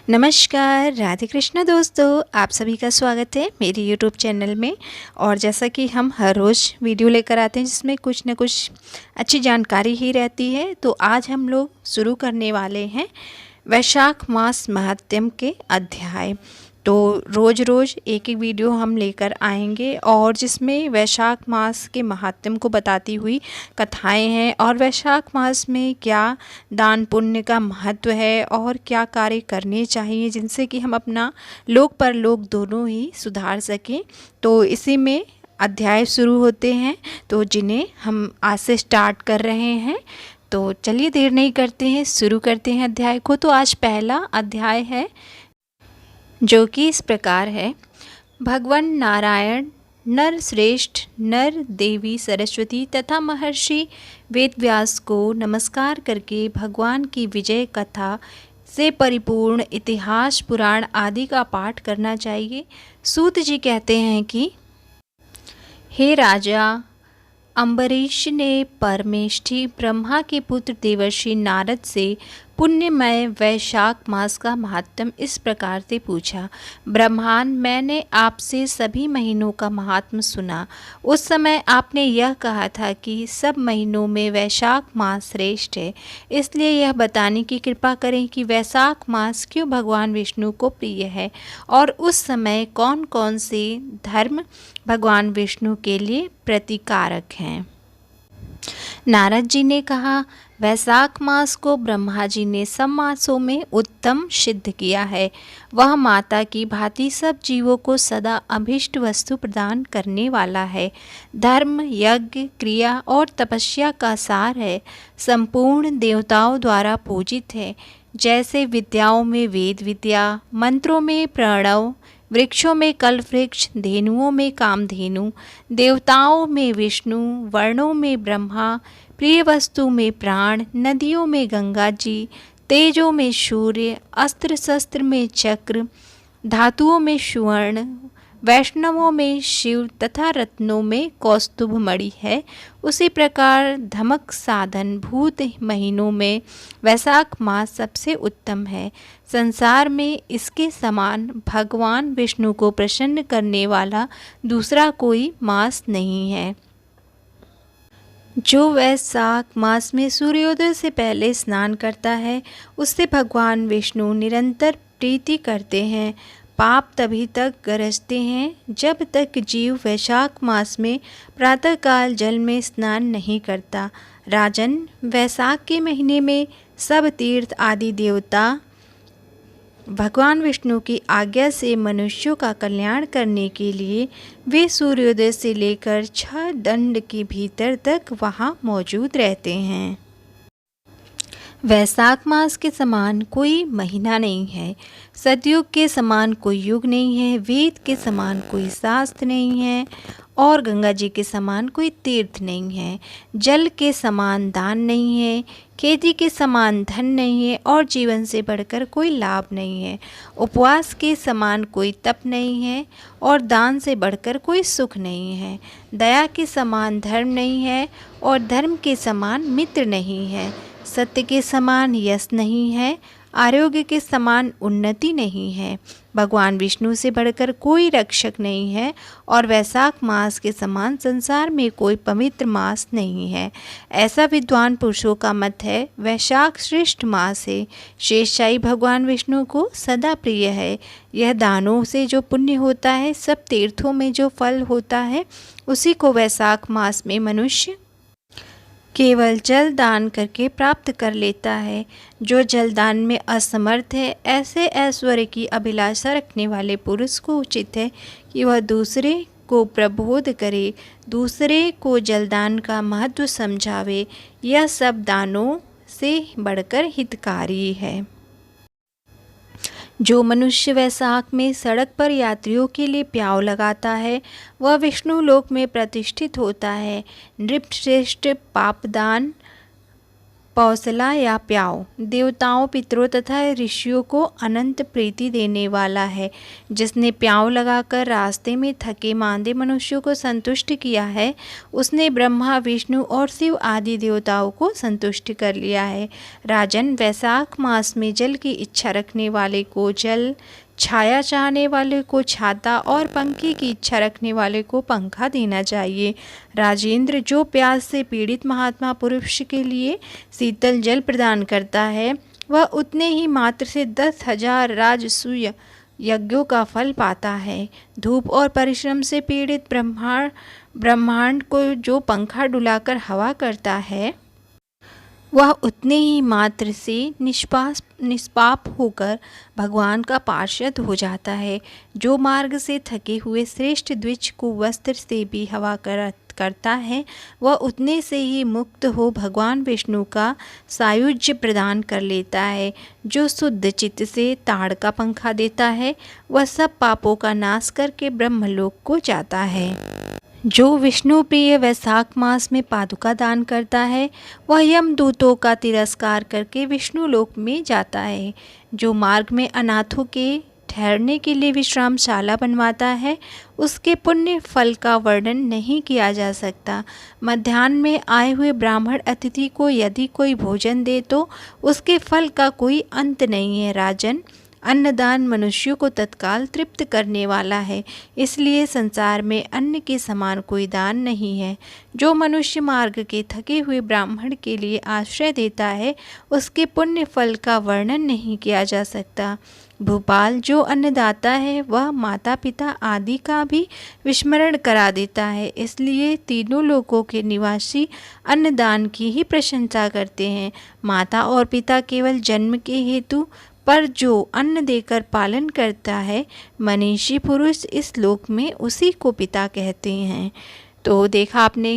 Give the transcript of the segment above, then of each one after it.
नमस्कार, राधे कृष्णा दोस्तों, आप सभी का स्वागत है मेरी यूट्यूब चैनल में। और जैसा कि हम हर रोज़ वीडियो लेकर आते हैं जिसमें कुछ न कुछ अच्छी जानकारी ही रहती है, तो आज हम लोग शुरू करने वाले हैं वैशाख मास महात्म्य के अध्याय। तो रोज़ रोज़ एक एक वीडियो हम लेकर आएंगे और जिसमें वैशाख मास के महात्म्य को बताती हुई कथाएं हैं और वैशाख मास में क्या दान पुण्य का महत्व है और क्या कार्य करने चाहिए जिनसे कि हम अपना लोक परलोक दोनों ही सुधार सकें। तो इसी में अध्याय शुरू होते हैं, तो जिन्हें हम आज से स्टार्ट कर रहे हैं। तो चलिए देर नहीं करते हैं, शुरू करते हैं अध्याय को। तो आज पहला अध्याय है जो कि इस प्रकार है। भगवान नारायण नर श्रेष्ठ नर देवी सरस्वती तथा महर्षि वेदव्यास को नमस्कार करके भगवान की विजय कथा से परिपूर्ण इतिहास पुराण आदि का पाठ करना चाहिए। सूत जी कहते हैं कि हे राजा, अम्बरीश ने परमेष्ठी ब्रह्मा के पुत्र देवर्षि नारद से पुण्यमय वैशाख मास का महात्म्य इस प्रकार से पूछा। ब्रह्मान, मैंने आपसे सभी महीनों का महात्म्य सुना। उस समय आपने यह कहा था कि सब महीनों में वैशाख मास श्रेष्ठ है, इसलिए यह बताने की कृपा करें कि वैशाख मास क्यों भगवान विष्णु को प्रिय है और उस समय कौन कौन से धर्म भगवान विष्णु के लिए प्रतिकारक हैं। नारद जी ने कहा, वैशाख मास को ब्रह्मा जी ने सब मासों में उत्तम सिद्ध किया है। वह माता की भांति सब जीवों को सदा अभीष्ट वस्तु प्रदान करने वाला है। धर्म, यज्ञ, क्रिया और तपस्या का सार है। संपूर्ण देवताओं द्वारा पूजित है। जैसे विद्याओं में वेद विद्या, मंत्रों में प्रणव, वृक्षों में कल्पवृक्ष, धेनुओं में कामधेनु, देवताओं में विष्णु, वर्णों में ब्रह्मा, प्रिय वस्तु में प्राण, नदियों में गंगा जी, तेजों में सूर्य, अस्त्र शस्त्र में चक्र, धातुओं में सुवर्ण, वैष्णवों में शिव तथा रत्नों में कौस्तुभ मणि है। उसी प्रकार धमक साधन भूत महीनों में वैशाख मास सबसे उत्तम है। संसार में इसके समान भगवान विष्णु को प्रसन्न करने वाला दूसरा कोई मास नहीं है। जो वैशाख मास में सूर्योदय से पहले स्नान करता है उससे भगवान विष्णु निरंतर प्रीति करते हैं। पाप तभी तक गरजते हैं जब तक जीव वैशाख मास में प्रातःकाल जल में स्नान नहीं करता। राजन, वैशाख के महीने में सब तीर्थ आदि देवता भगवान विष्णु की आज्ञा से मनुष्यों का कल्याण करने के लिए वे सूर्योदय से लेकर 6 दंड के भीतर तक वहाँ मौजूद रहते हैं। वैशाख मास के समान कोई महीना नहीं है, सतयुग के समान कोई युग नहीं है, वेद के समान कोई शास्त्र नहीं है और गंगा जी के समान कोई तीर्थ नहीं है। जल के समान दान नहीं है, खेती के समान धन नहीं है और जीवन से बढ़कर कोई लाभ नहीं है। उपवास के समान कोई तप नहीं है और दान से बढ़कर कोई सुख नहीं है। दया के समान धर्म नहीं है और धर्म के समान मित्र नहीं है। सत्य के समान यश नहीं है, आरोग्य के समान उन्नति नहीं है। भगवान विष्णु से बढ़कर कोई रक्षक नहीं है और वैशाख मास के समान संसार में कोई पवित्र मास नहीं है। ऐसा विद्वान पुरुषों का मत है। वैशाख श्रेष्ठ मास है। शेषशाही भगवान विष्णु को सदा प्रिय है। यह दानों से जो पुण्य होता है, सब तीर्थों में जो फल होता है, उसी को वैशाख मास में मनुष्य केवल जल दान करके प्राप्त कर लेता है। जो जल दान में असमर्थ है, ऐसे ऐश्वर्य की अभिलाषा रखने वाले पुरुष को उचित है कि वह दूसरे को प्रबोध करे, दूसरे को जलदान का महत्व समझावे। यह सब दानों से बढ़कर हितकारी है। जो मनुष्य वैशाख में सड़क पर यात्रियों के लिए प्याऊ लगाता है, वह विष्णु लोक में प्रतिष्ठित होता है। नृपश्रेष्ठ पापदान पौसला या प्याव देवताओं, पितरों तथा ऋषियों को अनंत प्रीति देने वाला है। जिसने प्याव लगाकर रास्ते में थके मांदे मनुष्यों को संतुष्ट किया है, उसने ब्रह्मा, विष्णु और शिव आदि देवताओं को संतुष्ट कर लिया है। राजन, वैशाख मास में जल की इच्छा रखने वाले को जल, छाया चाहने वाले को छाता और पंखे की इच्छा रखने वाले को पंखा देना चाहिए। राजेंद्र, जो प्यास से पीड़ित महात्मा पुरुष के लिए शीतल जल प्रदान करता है, वह उतने ही मात्र से 10,000 राजसूय यज्ञों का फल पाता है। धूप और परिश्रम से पीड़ित ब्रह्मांड को जो पंखा डुलाकर हवा करता है, वह उतने ही मात्र से निष्पाप होकर भगवान का पार्षद हो जाता है। जो मार्ग से थके हुए श्रेष्ठ द्विज को वस्त्र से भी हवा करता है, वह उतने से ही मुक्त हो भगवान विष्णु का सायुज्य प्रदान कर लेता है। जो शुद्ध चित्त से ताड़ का पंखा देता है, वह सब पापों का नाश करके ब्रह्मलोक को जाता है। जो विष्णु प्रिय वैशाख मास में पादुका दान करता है, वह यमदूतों का तिरस्कार करके विष्णु लोक में जाता है। जो मार्ग में अनाथों के ठहरने के लिए विश्रामशाला बनवाता है, उसके पुण्य फल का वर्णन नहीं किया जा सकता। मध्याह्न में आए हुए ब्राह्मण अतिथि को यदि कोई भोजन दे तो उसके फल का कोई अंत नहीं है। राजन, अन्नदान मनुष्यों को तत्काल तृप्त करने वाला है, इसलिए संसार में अन्न के समान कोई दान नहीं है। जो मनुष्य मार्ग के थके हुए ब्राह्मण के लिए आश्रय देता है, उसके पुण्य फल का वर्णन नहीं किया जा सकता। भोपाल, जो अन्नदाता है वह माता पिता आदि का भी विस्मरण करा देता है, इसलिए तीनों लोकों के निवासी अन्नदान की ही प्रशंसा करते हैं। माता और पिता केवल जन्म के हेतु, पर जो अन्न देकर पालन करता है, मनीषी पुरुष इस लोक में उसी को पिता कहते हैं। तो देखा आपने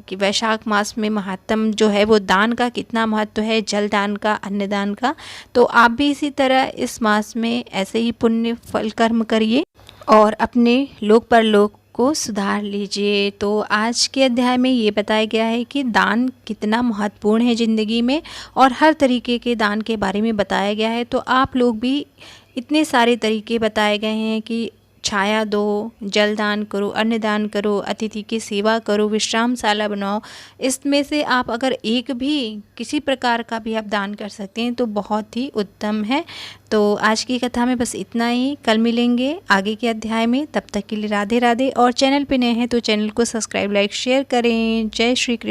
कि वैशाख मास में महात्म जो है वो दान का कितना महत्व है, जल दान का, अन्नदान का। तो आप भी इसी तरह इस मास में ऐसे ही पुण्य फल कर्म करिए और अपने लोक परलोक को सुधार लीजिए। तो आज के अध्याय में ये बताया गया है कि दान कितना महत्वपूर्ण है ज़िंदगी में, और हर तरीके के दान के बारे में बताया गया है। तो आप लोग भी इतने सारे तरीके बताए गए हैं कि छाया दो, जल दान करो, अन्न दान करो, अतिथि की सेवा करो, विश्रामशाला बनाओ। इसमें से आप अगर एक भी किसी प्रकार का भी आप दान कर सकते हैं तो बहुत ही उत्तम है। तो आज की कथा में बस इतना ही। कल मिलेंगे आगे के अध्याय में। तब तक के लिए राधे राधे। और चैनल पे नए हैं तो चैनल को सब्सक्राइब, लाइक, शेयर करें। जय श्री कृष्ण।